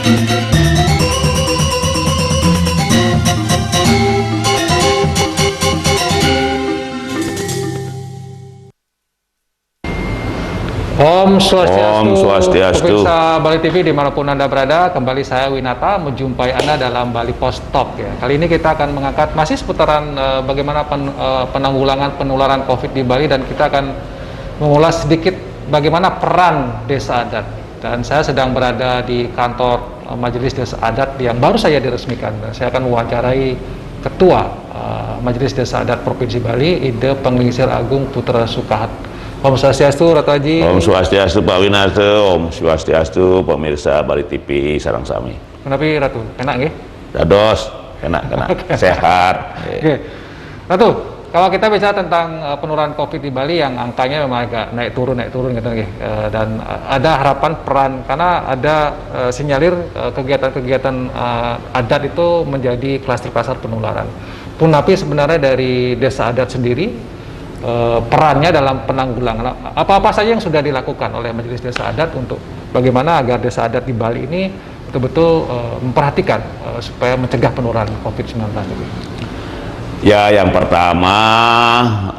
Om Swastiastu, Om Swastiastu. pemirsa Bali TV dimanapun Anda berada, kembali saya Winata menjumpai Anda dalam Bali Post Talk ya. Kali ini kita akan mengangkat masih seputaran bagaimana penanggulangan penularan COVID di Bali, dan kita akan mengulas sedikit bagaimana peran desa adat. Dan saya sedang berada di kantor Majelis Desa Adat yang baru saja diresmikan. Dan saya akan mewawancarai Ketua Majelis Desa Adat Provinsi Bali, Ide Penglingsir Agung Putra Sukahat. Om Swastiastu, Ratu Haji. Om Swastiastu, Pak Winarto. Om Swastiastu, pemirsa Bali TV sareng sami. Kenapa Ratu? Enak nggih? Dados, enak. Sehat. Oke. Ratu, kalau kita bicara tentang penularan COVID di Bali yang angkanya memang agak naik turun gitu nggih. Dan ada harapan peran karena ada sinyalir kegiatan-kegiatan adat itu menjadi klaster-klaster penularan. Pun tapi sebenarnya dari desa adat sendiri perannya dalam penanggulangan apa-apa saja yang sudah dilakukan oleh Majelis Desa Adat untuk bagaimana agar desa adat di Bali ini betul-betul memperhatikan supaya mencegah penularan COVID-19 itu. Ya, yang pertama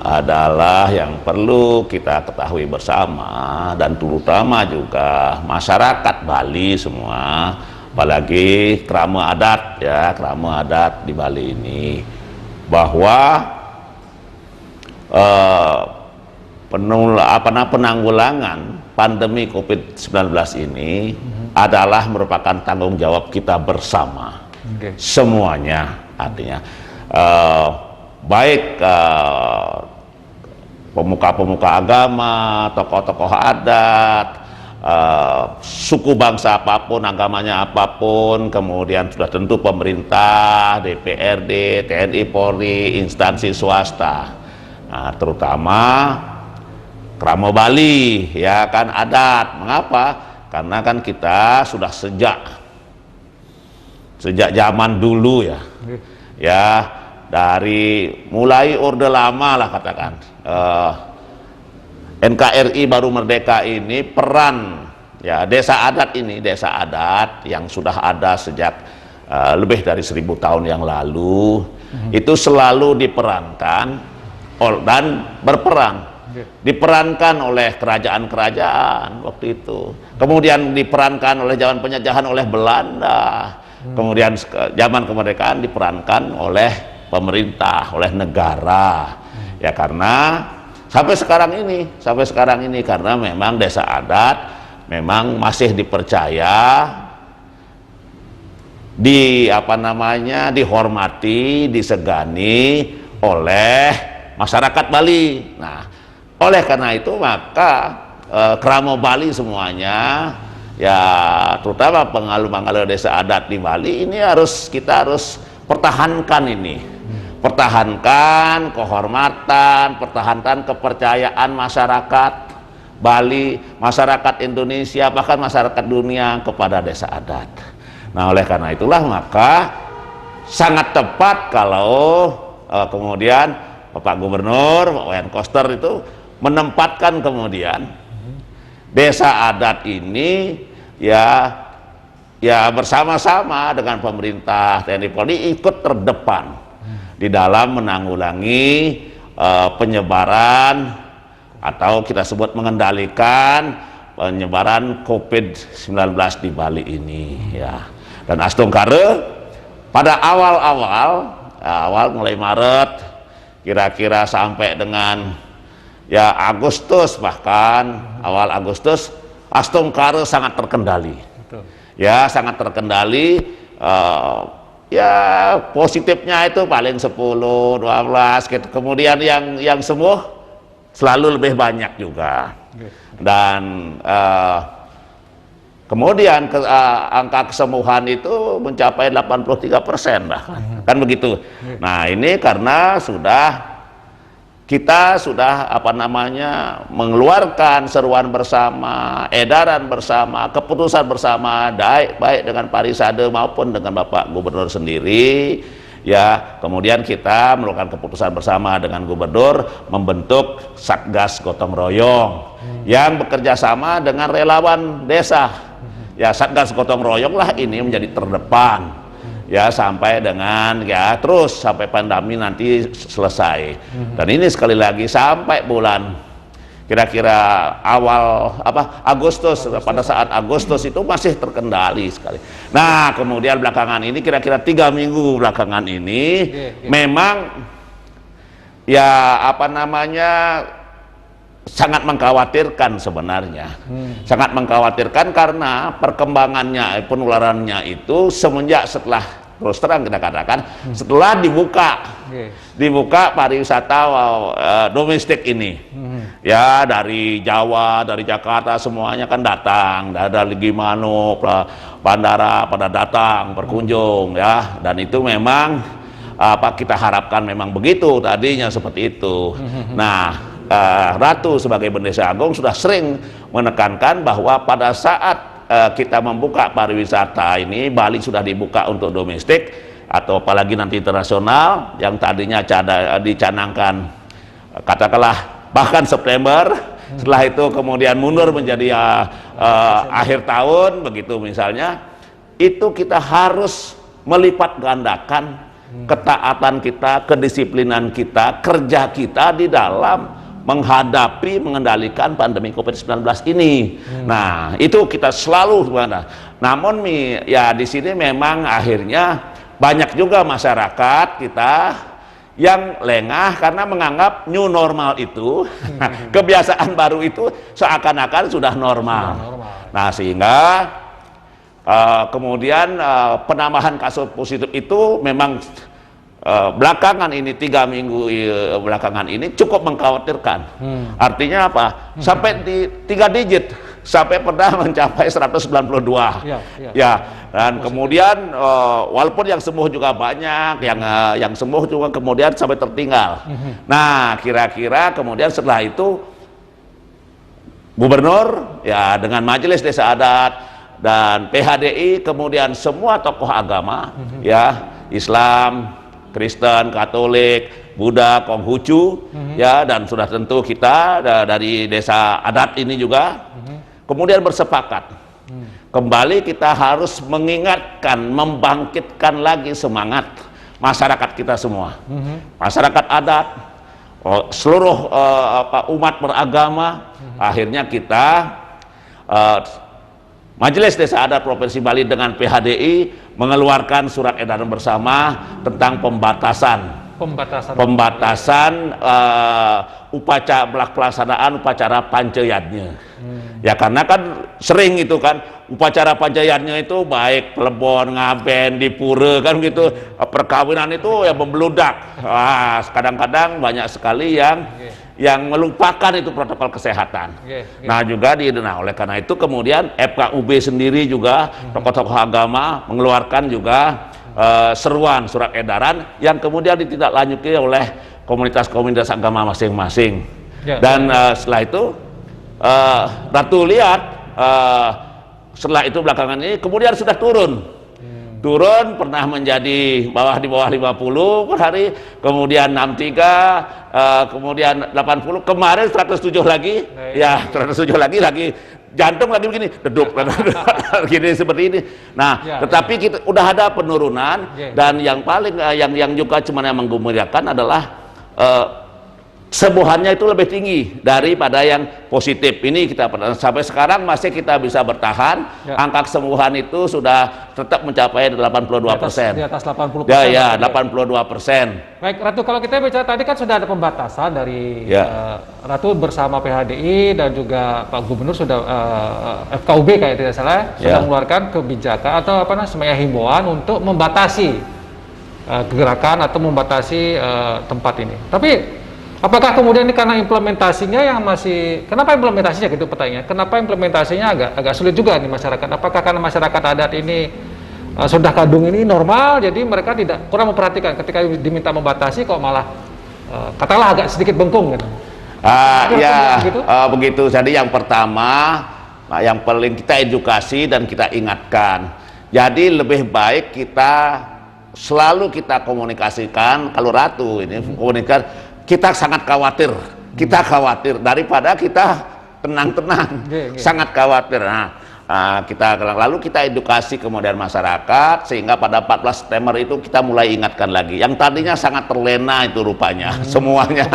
adalah yang perlu kita ketahui bersama dan terutama juga masyarakat Bali semua, apalagi kerama adat ya, kerama adat di Bali ini, bahwa penanggulangan pandemi COVID-19 ini adalah merupakan tanggung jawab kita bersama. Semuanya, artinya baik pemuka-pemuka agama, tokoh-tokoh adat, suku bangsa apapun, agamanya apapun, kemudian sudah tentu pemerintah, DPRD, TNI, Polri, instansi swasta. Nah, terutama Krama Bali ya kan adat. Mengapa? Karena kan kita sudah sejak zaman dulu ya dari mulai Orde Lama lah katakan, NKRI baru merdeka ini, peran ya desa adat ini, desa adat yang sudah ada sejak lebih dari 1000 tahun yang lalu, itu selalu diperankan dan berperan, diperankan oleh kerajaan-kerajaan waktu itu, kemudian diperankan oleh zaman penjajahan oleh Belanda, kemudian zaman kemerdekaan diperankan oleh pemerintah, oleh negara, ya karena sampai sekarang ini karena memang desa adat memang masih dipercaya, dihormati, disegani oleh masyarakat Bali. Nah, oleh karena itu maka kerama Bali semuanya, ya terutama pengalu-pengalu desa adat di Bali ini kita harus pertahankan ini, pertahankan kehormatan, pertahankan kepercayaan masyarakat Bali, masyarakat Indonesia, bahkan masyarakat dunia kepada desa adat. Nah, oleh karena itulah maka sangat tepat kalau kemudian Bapak Gubernur, Pak Wayan Koster itu menempatkan kemudian desa adat ini ya bersama-sama dengan pemerintah, TNI, Polri ikut terdepan di dalam menanggulangi penyebaran atau kita sebut mengendalikan penyebaran COVID-19 di Bali ini ya. Dan astungkare pada awal mulai Maret kira-kira sampai dengan ya Agustus, bahkan awal Agustus, astungkare sangat terkendali. Betul. Ya sangat terkendali, ya positifnya itu paling 10, 12 gitu. Kemudian yang sembuh selalu lebih banyak juga. Dan kemudian angka kesembuhan itu mencapai 83% bahkan, kan begitu. Nah, ini karena kita sudah mengeluarkan seruan bersama, edaran bersama, keputusan bersama, baik dengan Parisade maupun dengan Bapak Gubernur sendiri. Ya, kemudian kita melakukan keputusan bersama dengan Gubernur membentuk Satgas Gotong Royong yang bekerja sama dengan relawan desa. ya Satgas Gotong Royong lah ini menjadi terdepan ya sampai dengan ya terus sampai pandemi nanti selesai. Dan ini sekali lagi sampai bulan kira-kira awal Agustus, pada saat Agustus itu masih terkendali sekali. Nah kemudian belakangan ini kira-kira 3 minggu belakangan ini memang ya sangat mengkhawatirkan sebenarnya. Sangat mengkhawatirkan karena perkembangannya, penularannya itu setelah terus terang kita katakan setelah dibuka pariwisata domestik ini. Ya dari Jawa, dari Jakarta semuanya kan datang, dari Gimano, bandara pada datang berkunjung ya, dan itu memang kita harapkan memang begitu tadinya seperti itu. Nah Ratu sebagai Bendesa Agung sudah sering menekankan bahwa pada saat kita membuka pariwisata ini, Bali sudah dibuka untuk domestik atau apalagi nanti internasional yang tadinya dicanangkan katakanlah bahkan September, setelah itu kemudian mundur menjadi akhir tahun begitu misalnya, itu kita harus melipat gandakan ketaatan kita, kedisiplinan kita, kerja kita di dalam mengendalikan pandemi COVID-19 ini. Nah, itu kita selalu namun ya di sini memang akhirnya banyak juga masyarakat kita yang lengah karena menganggap new normal itu kebiasaan baru itu seakan-akan sudah normal. Nah, sehingga kemudian penambahan kasus positif itu memang belakangan ini 3 minggu belakangan ini cukup mengkhawatirkan. Artinya apa? Sampai di 3 digit, sampai pernah mencapai 192. Ya, dan kemudian walaupun yang sembuh juga banyak, yang sembuh juga kemudian sampai tertinggal. Nah, kira-kira kemudian setelah itu Gubernur ya dengan Majelis Desa Adat dan PHDI kemudian semua tokoh agama ya Islam, Kristen, Katolik, Buddha, Konghucu, ya, dan sudah tentu kita dari desa adat ini juga, kemudian bersepakat. Kembali kita harus mengingatkan, membangkitkan lagi semangat masyarakat kita semua, masyarakat adat, seluruh umat beragama. Akhirnya kita Majelis Desa Adat Provinsi Bali dengan PHDI mengeluarkan surat edaran bersama tentang pembatasan pelaksanaan upacara pancayatnya. Ya karena kan sering itu kan upacara pancayatnya itu baik Plebon, Ngaben, di pura kan gitu, perkawinan itu ya membeludak. Kadang-kadang banyak sekali yang melupakan itu protokol kesehatan. Nah juga oleh karena itu kemudian FKUB sendiri juga tokoh-tokoh agama mengeluarkan juga seruan surat edaran yang kemudian ditindaklanjuti oleh komunitas-komunitas agama masing-masing. Dan setelah itu Ratu lihat setelah itu belakangan ini kemudian sudah turun pernah menjadi di bawah 50 per hari, kemudian 63, kemudian 80, kemarin 107 lagi, ya 107 lagi jantung lagi begini, deduk gini seperti ini. Nah, tetapi kita udah ada penurunan dan yang paling yang juga cuman yang menggembirakan adalah sembuhannya itu lebih tinggi daripada yang positif. Ini kita sampai sekarang masih kita bisa bertahan. Angka kesembuhan itu sudah tetap mencapai 82%. Di atas 80%. Ya, 82%. Baik, Ratu, kalau kita bicara tadi kan sudah ada pembatasan dari Ratu bersama PHDI dan juga Pak Gubernur sudah FKUB kayak tidak salah sudah mengeluarkan kebijakan atau namanya himbauan untuk membatasi gerakan atau membatasi tempat ini. Tapi apakah kemudian ini karena implementasinya yang kenapa implementasinya gitu pertanyaannya? Kenapa implementasinya agak sulit juga nih masyarakat? Apakah karena masyarakat adat ini sudah kadung ini normal, jadi mereka kurang memperhatikan ketika diminta membatasi kok malah katakanlah agak sedikit bengkung gitu? Begitu. Jadi yang pertama, yang paling kita edukasi dan kita ingatkan. Jadi lebih baik kita selalu kita komunikasikan. Kalau Ratu ini komunikasi. Kita sangat khawatir, daripada kita tenang-tenang, sangat khawatir. Nah, lalu kita edukasi kemudian masyarakat sehingga pada 14 September itu kita mulai ingatkan lagi. Yang tadinya sangat terlena itu rupanya semuanya.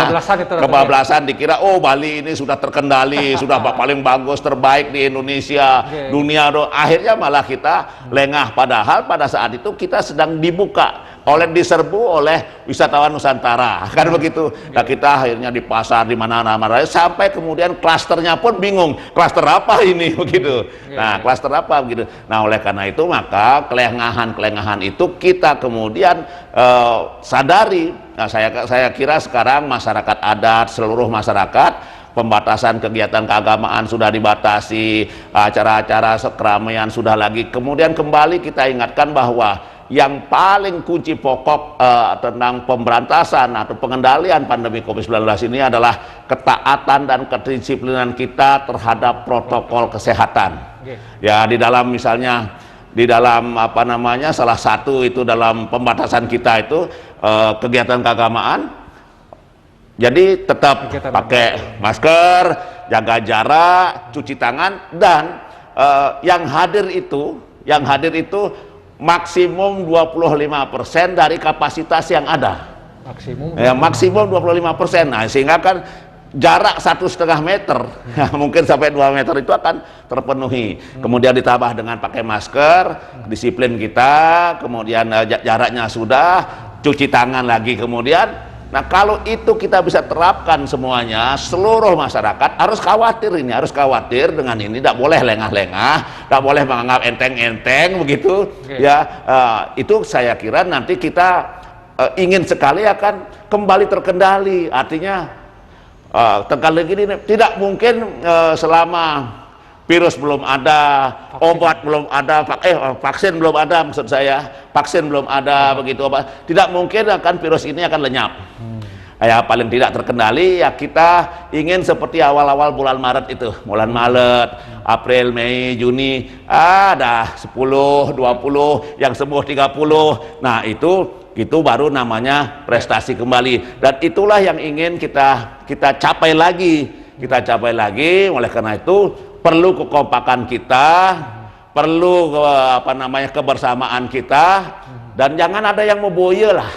Kebablasan dikira oh Bali ini sudah terkendali, sudah paling bagus terbaik di Indonesia, dunia. Akhirnya malah kita lengah, padahal pada saat itu kita sedang dibuka diserbu oleh wisatawan Nusantara, kan begitu. Nah, kita akhirnya di pasar di mana-mana sampai kemudian klasternya pun bingung, klaster apa ini begitu. Nah, klaster apa begitu. Nah, oleh karena itu maka kelengahan itu kita kemudian sadari. Nah, saya kira sekarang masyarakat adat, seluruh masyarakat, pembatasan kegiatan keagamaan sudah dibatasi, acara-acara keramaian sudah lagi. Kemudian kembali kita ingatkan bahwa yang paling kunci pokok tentang pemberantasan atau pengendalian pandemi COVID-19 ini adalah ketaatan dan kedisiplinan kita terhadap protokol kesehatan. Ya, di dalam misalnya di dalam salah satu itu dalam pembatasan kita itu kegiatan keagamaan. Jadi tetap pakai masker, jaga jarak, cuci tangan, dan yang hadir itu maksimum 25% dari kapasitas yang ada. Maksimum 25%. Nah, sehingga kan jarak 1,5 meter, mungkin sampai 2 meter itu akan terpenuhi. Kemudian ditambah dengan pakai masker, disiplin kita, kemudian jaraknya sudah, cuci tangan lagi kemudian. Nah, kalau itu kita bisa terapkan semuanya, seluruh masyarakat harus khawatir dengan ini, tidak boleh lengah-lengah, tidak boleh menganggap enteng-enteng begitu. Ya, itu saya kira nanti kita ingin sekali akan kembali terkendali. Artinya terkendali gini, tidak mungkin selama virus belum ada, obat belum ada, vaksin belum ada, maksud saya, vaksin belum ada, begitu obat, tidak mungkin akan virus ini akan lenyap. Ya, paling tidak terkendali. Ya, kita ingin seperti awal-awal bulan Maret itu, bulan Maret, April, Mei, Juni, ada 10, 20, yang sembuh 30. Nah, itu baru namanya prestasi kembali, dan itulah yang ingin kita capai lagi. Oleh karena itu perlu kekompakan kita, perlu kebersamaan kita, dan jangan ada yang memboye lah.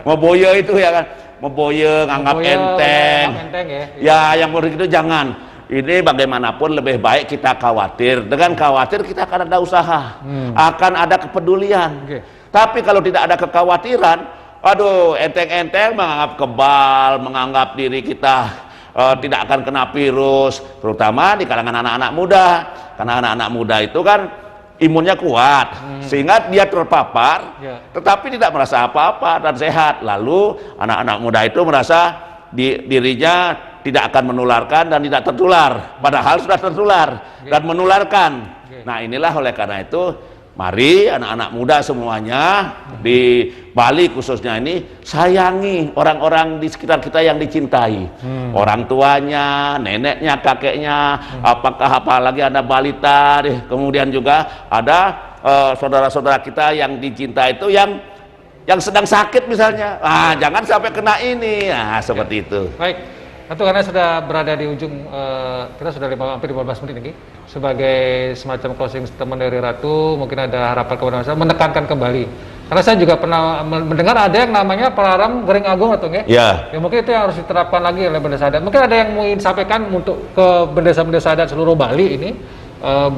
Memboye itu ya kan, memboye, nganggap enteng ya, yang begitu jangan. Ini bagaimanapun lebih baik kita khawatir. Dengan khawatir kita akan ada usaha, akan ada kepedulian. Tapi kalau tidak ada kekhawatiran, aduh, enteng-enteng, menganggap kebal, menganggap diri kita tidak akan kena virus, terutama di kalangan anak-anak muda. Karena anak-anak muda itu kan imunnya kuat, sehingga dia terpapar, tetapi tidak merasa apa-apa dan sehat. Lalu anak-anak muda itu merasa dirinya tidak akan menularkan dan tidak tertular, padahal sudah tertular dan menularkan. Nah, inilah oleh karena itu, mari anak-anak muda semuanya di Bali khususnya ini sayangi orang-orang di sekitar kita yang dicintai, orang tuanya, neneknya, kakeknya, apalagi ada balita, kemudian juga ada saudara-saudara kita yang dicintai itu yang sedang sakit misalnya. Jangan sampai kena ini. Seperti itu. Baik. Tentu karena sudah berada di ujung, kita sudah hampir 15 menit lagi. Sebagai semacam closing statement dari Ratu, mungkin ada harapan kepada masyarakat menekankan kembali. Karena saya juga pernah mendengar ada yang namanya Pelaram Gering Agung atau enggak? Ya, mungkin itu yang harus diterapkan lagi oleh bendesa adat. Mungkin ada yang mau disampaikan untuk ke bendesa-bendesa adat seluruh Bali ini,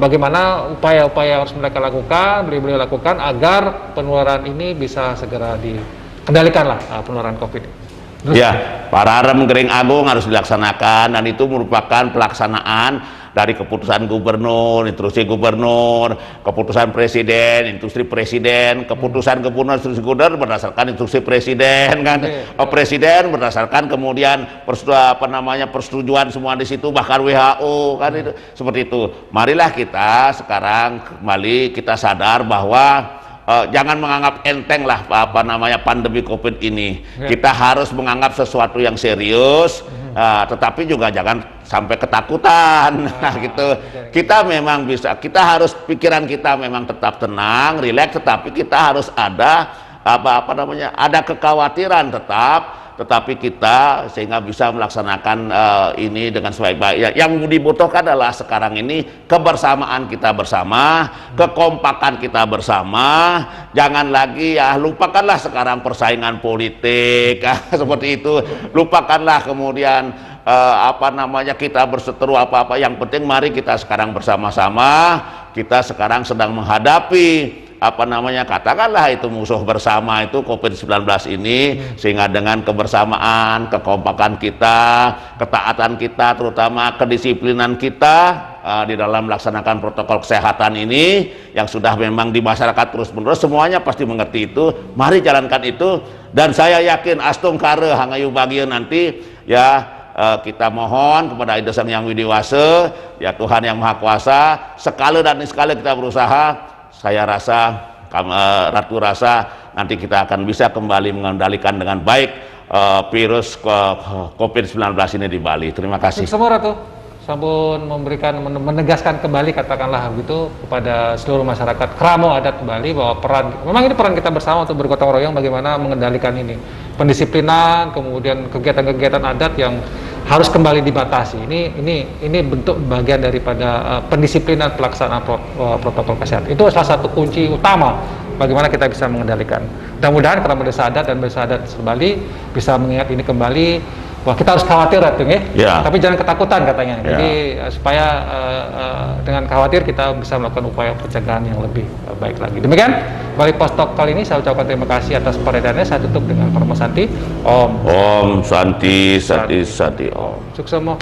bagaimana upaya-upaya yang harus mereka lakukan, beliau lakukan agar penularan ini bisa segera dikendalikan lah, penularan COVID. Ya, Pelaram Gering Agung harus dilaksanakan, dan itu merupakan pelaksanaan dari keputusan gubernur, instruksi gubernur, keputusan presiden, instruksi presiden, keputusan gubernur, instruksi gubernur berdasarkan instruksi presiden kan. Presiden berdasarkan kemudian persetujuan semua di situ, bahkan WHO kan, itu seperti itu. Marilah kita sekarang kembali kita sadar bahwa jangan menganggap enteng lah pandemi COVID ini. Kita harus menganggap sesuatu yang serius, tetapi juga jangan sampai ketakutan. Gitu. Kita memang bisa, pikiran kita memang tetap tenang, rileks, tetapi kita harus ada ada kekhawatiran tetap, tetapi kita sehingga bisa melaksanakan ini dengan sebaik-baiknya. Yang dibutuhkan adalah sekarang ini kebersamaan kita bersama, kekompakan kita bersama. Jangan lagi ya, lupakanlah sekarang persaingan politik seperti itu. Lupakanlah kemudian apa namanya, kita berseteru apa-apa. Yang penting mari kita sekarang bersama-sama. Kita sekarang sedang menghadapi apa namanya, katakanlah itu musuh bersama itu COVID-19 ini, sehingga dengan kebersamaan, kekompakan kita, ketaatan kita, terutama kedisiplinan kita di dalam melaksanakan protokol kesehatan ini yang sudah memang di masyarakat terus-menerus, semuanya pasti mengerti itu. Mari jalankan itu, dan saya yakin astung kare hangayu bagian nanti ya. Kita mohon kepada Ida Sang Yang Widiwasa, ya Tuhan Yang Maha Kuasa, sekali dan sekali kita berusaha. Saya rasa, Ratu rasa nanti kita akan bisa kembali mengendalikan dengan baik virus COVID-19 ini di Bali. Terima kasih. Semua Ratu, sampun memberikan, menegaskan kembali katakanlah begitu kepada seluruh masyarakat Kramo adat Bali bahwa memang ini peran kita bersama untuk bergotong royong bagaimana mengendalikan ini. Pendisiplinan, kemudian kegiatan-kegiatan adat yang harus kembali dibatasi. Ini bentuk bagian daripada pendisiplinan pelaksanaan protokol kesehatan. Itu salah satu kunci utama bagaimana kita bisa mengendalikan. Mudah-mudahan Kramo Desa Adat dan Desa Adat Bali bisa mengingat ini kembali. Wah, kita harus khawatir Ratu ya. Tapi jangan ketakutan katanya. Ya. Jadi supaya dengan khawatir kita bisa melakukan upaya pencegahan yang lebih baik lagi. Demikian Bali Post Talk kali ini, saya ucapkan terima kasih atas peredarannya. Saya tutup dengan Parma Santi. Om Santi Sati Sati Om. Sukses semua.